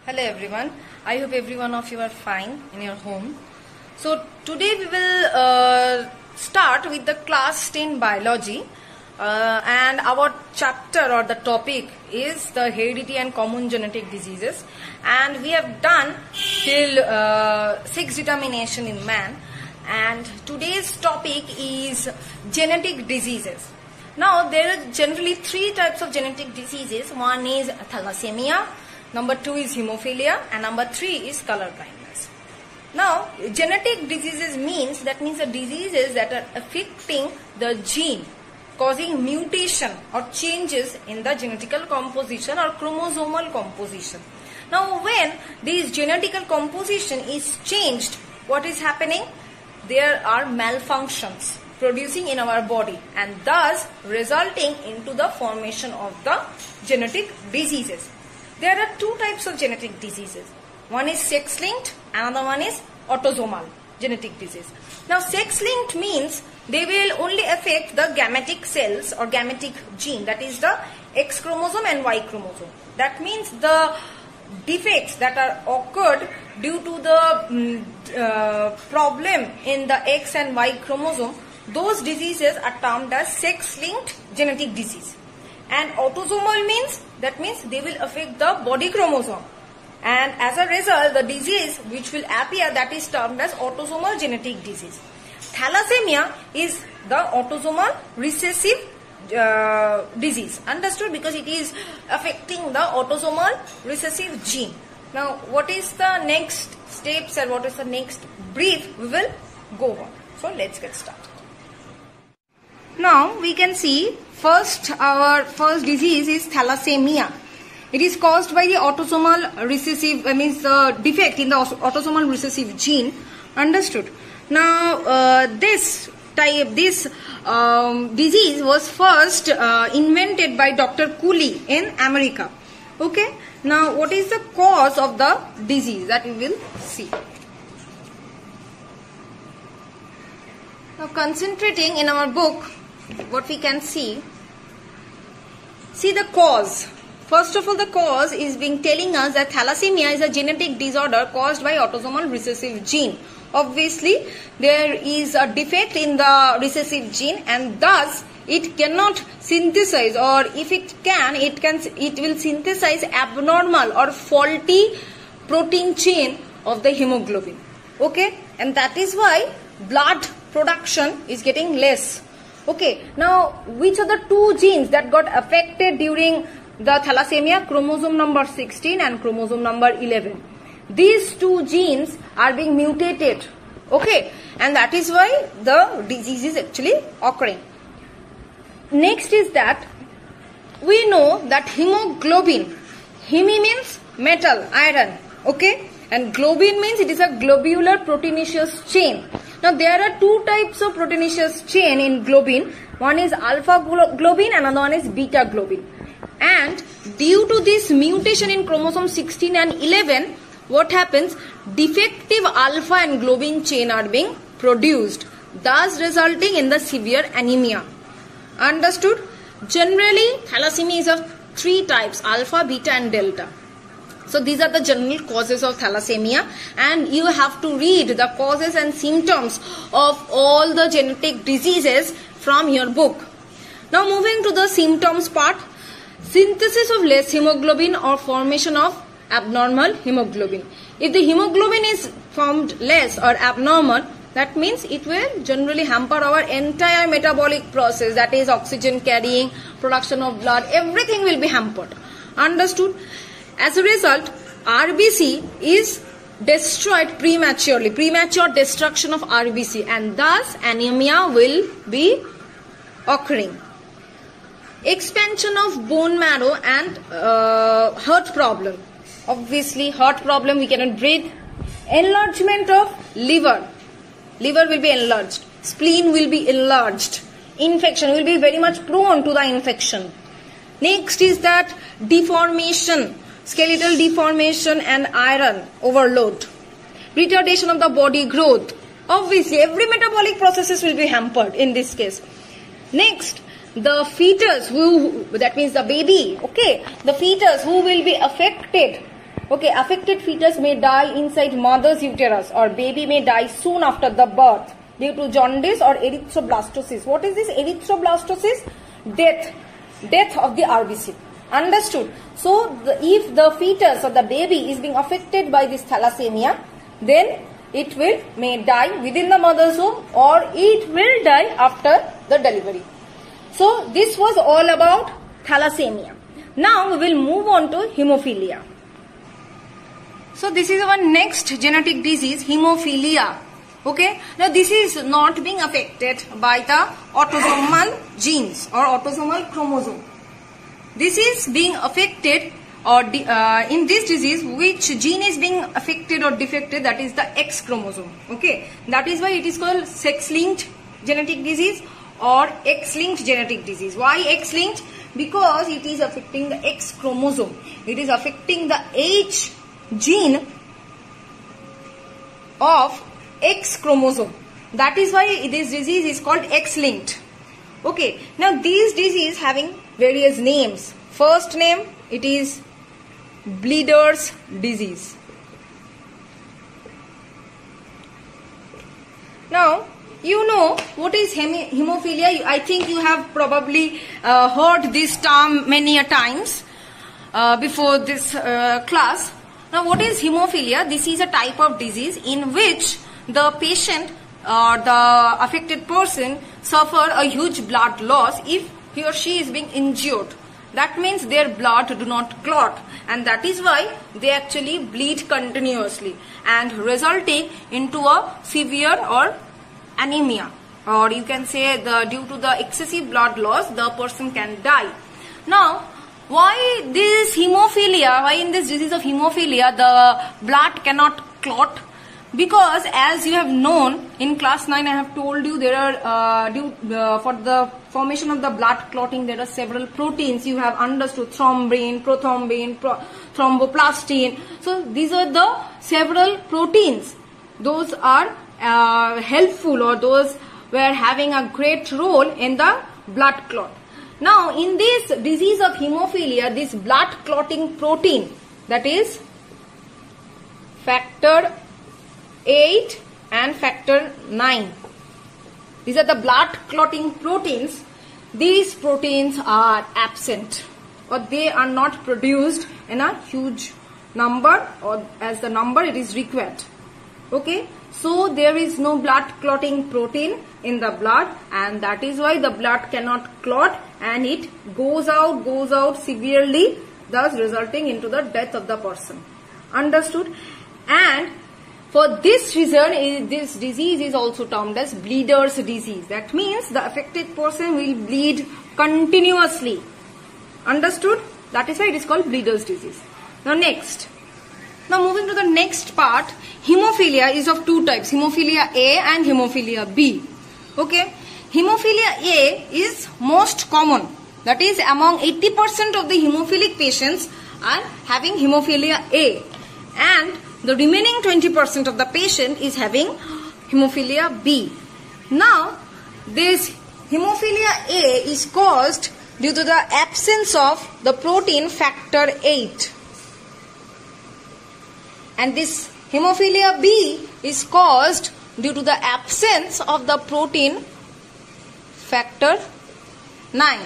Hello everyone. I hope every one of you are fine in your home. So today we will start with the class 10 biology and our chapter or the topic is the heredity and common genetic diseases, and we have done till sex determination in man, and today's topic is genetic diseases. Now there are generally three types of genetic diseases. One is thalassemia, number 2 is hemophilia, and number 3 is color blindness. Now, genetic diseases means the diseases that are affecting the gene, causing mutation or changes in the genetical composition or chromosomal composition. Now, when this genetical composition is changed, what is happening? There are malfunctions producing in our body, and thus resulting into the formation of the genetic diseases. There are two types of genetic diseases. One is sex-linked, another one is autosomal genetic disease. Now, sex-linked means they will only affect the gametic cells or gametic gene, that is the X chromosome and Y chromosome. That means the defects that are occurred due to the problem in the X and Y chromosome, those diseases are termed as sex-linked genetic disease. And autosomal means, that means they will affect the body chromosome, and as a result the disease which will appear, that is termed as autosomal genetic disease. Thalassemia is the autosomal recessive disease, understood, because it is affecting the autosomal recessive gene. Now what is the next steps and what is the next brief we will go on. So let's get started. Now we can see our first disease is thalassemia. It is caused by the autosomal recessive, means the defect in the autosomal recessive gene, understood. Now this disease was first invented by Dr. Cooley in America. Okay. Now what is the cause of the disease, that we will see. Now concentrating in our book, what we can see the cause. First of all, the cause is being telling us that thalassemia is a genetic disorder caused by autosomal recessive gene. Obviously, there is a defect in the recessive gene, and thus it cannot synthesize, or if it can, it will synthesize abnormal or faulty protein chain of the hemoglobin. Okay, and that is why blood production is getting less. Okay, now which are the two genes that got affected during the thalassemia? Chromosome number 16 and chromosome number 11. These two genes are being mutated. Okay, and that is why the disease is actually occurring. Next is that we know that hemoglobin, heme means metal, iron, okay, and globin means it is a globular proteinaceous chain. Now there are two types of proteinaceous chain in globin. One is alpha globin and another one is beta globin. And due to this mutation in chromosome 16 and 11, what happens? Defective alpha and globin chain are being produced, thus resulting in the severe anemia. Understood? Generally, thalassemia is of three types: alpha, beta and delta. So these are the general causes of thalassemia, and you have to read the causes and symptoms of all the genetic diseases from your book. Now moving to the symptoms part, synthesis of less hemoglobin or formation of abnormal hemoglobin. If the hemoglobin is formed less or abnormal, that means it will generally hamper our entire metabolic process, that is oxygen carrying, production of blood, everything will be hampered. Understood? As a result, RBC is destroyed prematurely, premature destruction of RBC, and thus anemia will be occurring. Expansion of bone marrow and heart problem. Obviously, heart problem, we cannot breathe. Enlargement of liver. Liver will be enlarged. Spleen will be enlarged. Infection will be very much prone to the infection. Next is that deformation. Skeletal deformation and iron overload. Retardation of the body growth. Obviously, every metabolic processes will be hampered in this case. Next, the fetus, that means the baby, okay, the fetus who will be affected Okay, affected fetus may die inside mother's uterus or baby may die soon after the birth due to jaundice or erythroblastosis. What is this erythroblastosis? Death of the RBC. Understood? So, if the fetus or the baby is being affected by this thalassemia, then it may die within the mother's womb or it will die after the delivery. So, this was all about thalassemia. Now, we will move on to hemophilia. So, this is our next genetic disease, hemophilia. Okay. Now, this is not being affected by the autosomal genes or autosomal chromosome. This is being affected or in this disease, which gene is being affected or defected, that is the X chromosome. Okay. That is why it is called sex-linked genetic disease or X-linked genetic disease. Why X-linked? Because it is affecting the X chromosome. It is affecting the H gene of X chromosome. That is why this disease is called X-linked. Okay. Now, these disease having various names. First name, it is bleeder's disease. Now, you know what is hemophilia. I think you have probably heard this term many a times before this class. Now, what is hemophilia? This is a type of disease in which the patient or the affected person suffer a huge blood loss if he or she is being injured. That means their blood do not clot, and that is why they actually bleed continuously and resulting into a severe or anemia, or you can say due to the excessive blood loss the person can die. Now, why this hemophilia? Why in this disease of hemophilia the blood cannot clot? Because as you have known in class 9, I have told you there are for the formation of the blood clotting there are several proteins. You have understood thrombin, prothrombin, thromboplastin. So these are the several proteins. Those are helpful, or those were having a great role in the blood clot. Now, in this disease of hemophilia, this blood clotting protein, that is factor 8 and factor 9. These are the blood clotting proteins. These proteins are absent, or they are not produced in a huge number, or as the number it is required. Okay. So, there is no blood clotting protein in the blood, and that is why the blood cannot clot and it goes out severely, thus resulting into the death of the person. Understood? And for this reason, this disease is also termed as bleeder's disease. That means the affected person will bleed continuously. Understood? That is why it is called bleeder's disease. Now, next. Now, moving to the next part, hemophilia is of two types, hemophilia A and hemophilia B. Okay, hemophilia A is most common. That is, among 80% of the hemophilic patients are having hemophilia A, and the remaining 20% of the patient is having hemophilia B. Now, this hemophilia A is caused due to the absence of the protein factor 8. And this hemophilia B is caused due to the absence of the protein factor 9.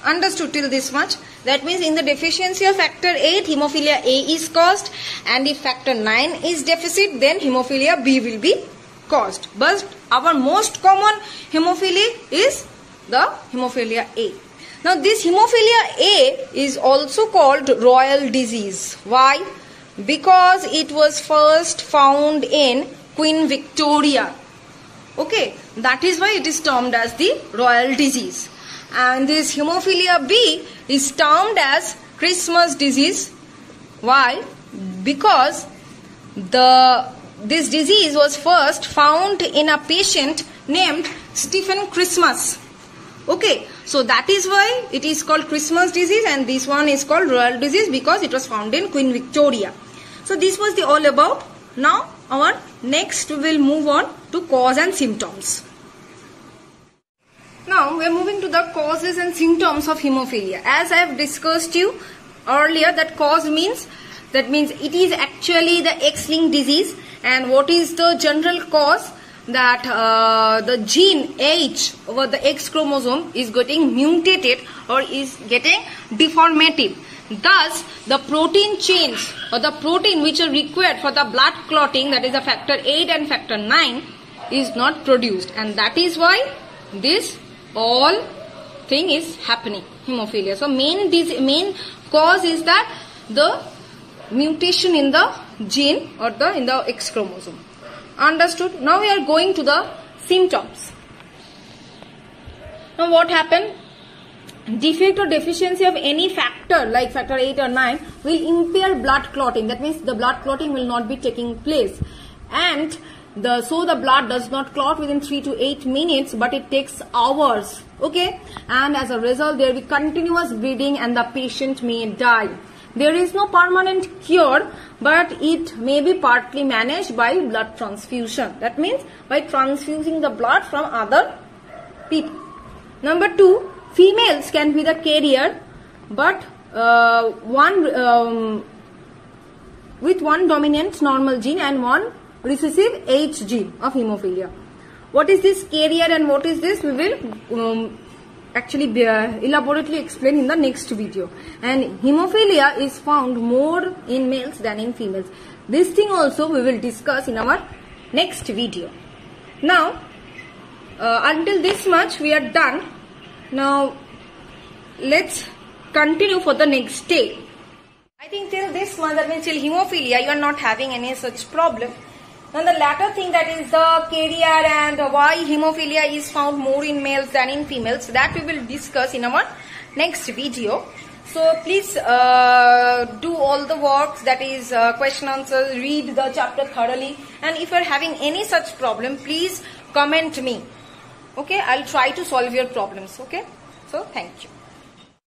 Understood till this much? That means in the deficiency of factor 8, hemophilia A is caused, and if factor 9 is deficit, then hemophilia B will be caused. But our most common hemophilia is the hemophilia A. Now, this hemophilia A is also called royal disease. Why? Because it was first found in Queen Victoria. Okay, that is why it is termed as the royal disease. And this hemophilia B is termed as Christmas disease. Why? Because this disease was first found in a patient named Stephen Christmas. Okay, so that is why it is called Christmas disease, and this one is called royal disease because it was found in Queen Victoria. So this was the all about. Now our next we will move on to cause and symptoms. Now we are moving to the causes and symptoms of hemophilia. As I have discussed you earlier, that cause means That means it is actually the X-linked disease. And what is the general cause? That the gene H over the X chromosome is getting mutated or is getting deformative. Thus, the protein chains or the protein which are required for the blood clotting, that is the factor 8 and factor 9, is not produced. And that is why this all thing is happening, hemophilia. So, main cause is that the mutation in the gene or in the X chromosome. Understood? Now we are going to the symptoms. Now what happened? Defect or deficiency of any factor like factor 8 or 9 will impair blood clotting. That means the blood clotting will not be taking place. And so the blood does not clot within 3 to 8 minutes, but it takes hours. Okay? And as a result, there will be continuous bleeding and the patient may die. There is no permanent cure, but it may be partly managed by blood transfusion. That means by transfusing the blood from other people. Number 2, females can be the carrier, but with one dominant normal gene and one recessive H gene of hemophilia. What is this carrier and what is this? We will actually elaborately explain in the next video. And hemophilia is found more in males than in females. This thing also we will discuss in our next video. Now until this much we are done. Now let's continue for the next day. I think till this one, that means till hemophilia, you are not having any such problem. Now the latter thing, that is the carrier and why hemophilia is found more in males than in females, that we will discuss in our next video. So please do all the works, that is question answers, read the chapter thoroughly, and if you are having any such problem, please comment me. Okay, I'll try to solve your problems. Okay, so thank you.